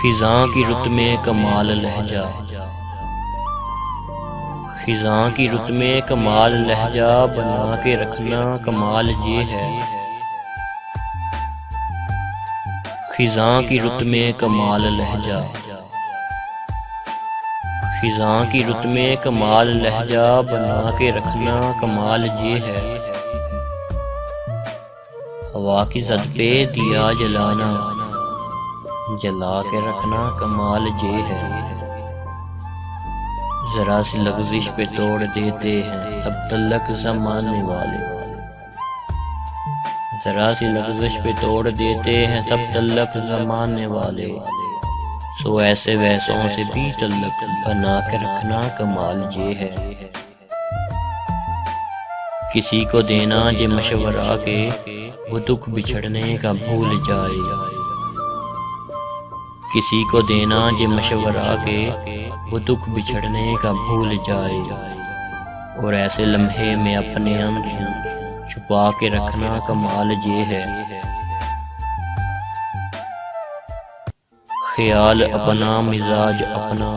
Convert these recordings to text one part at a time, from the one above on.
खिज़ां की रुत में कमाल लहजा, खिज़ां की रुत में कमाल लहजा बना के रखना कमाल ये है। खिज़ां की रुत में कमाल लहजा, खिज़ां की रुत में कमाल लहजा बना के रखना कमाल ये है। हवा की ज़द पे दिया जलाना, जला के रखना कमाल ये है। जरा सी लग़ज़िश पे तोड़ देते हैं सब तलक ज़माने वाले, जरा सी लग़ज़िश पे तोड़ देते हैं सब तलक ज़माने वाले। सो ऐसे वैसों से भी तलक बना के रखना कमाल ये है। किसी को देना जे मशवरा के वो दुख बिछड़ने का भूल जाए, किसी को देना जे मशवरा के वो दुख बिछड़ने का भूल जाए। और ऐसे लम्हे में अपने आंसू छुपा के रखना कमाल ये है। ख्याल अपना, मिजाज अपना,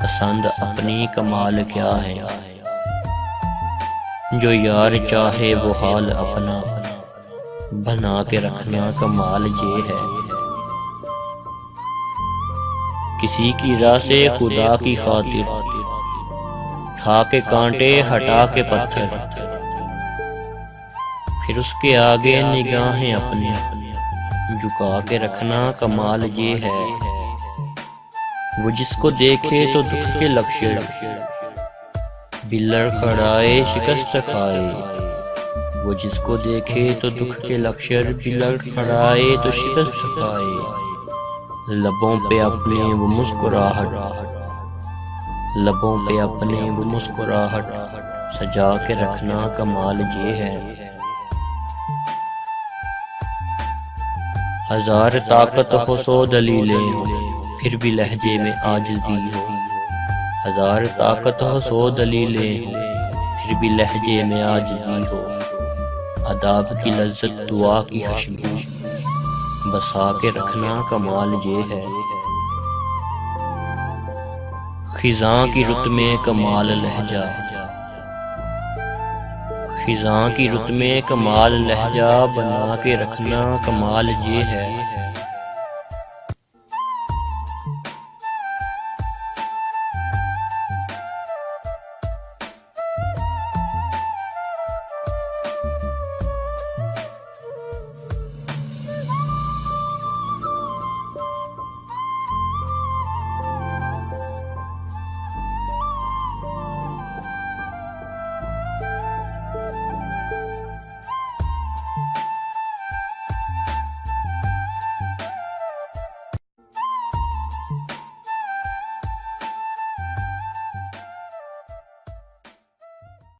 पसंद अपनी, कमाल क्या है। जो यार चाहे वो हाल अपना बना के रखना कमाल ये है। किसी की राह से खुदा की खातिर उठा के कांटे हटा के पत्थर, फिर उसके आगे निगाहें अपनी झुका के रखना कमाल ये है। वो जिसको देखे तो दुख के लक्ष्य बिल्लड़ खड़ाए शिकस्त खाए, वो जिसको देखे तो दुख के लक्ष्य बिल्लड़ खड़ाए तो शिकस्त खाए। लबों पे अपने वो मुस्कुराहट, लबों पे अपने वो मुस्कुराहट सजा के रखना कमाल ये है। हजार ताकत हो सो दलीलें हो फिर भी लहजे में आजिज़ी हो, हजार ताकत हो सो दलीलें हो फिर भी लहजे में आजिज़ी हो। अदाब की लज्जत दुआ की खुशबू बसा के रखना कमाल ये है। खिज़ां की रुत में कमाल लहजा, खिज़ां की रुत में कमाल लहजा बना के रखना कमाल ये है।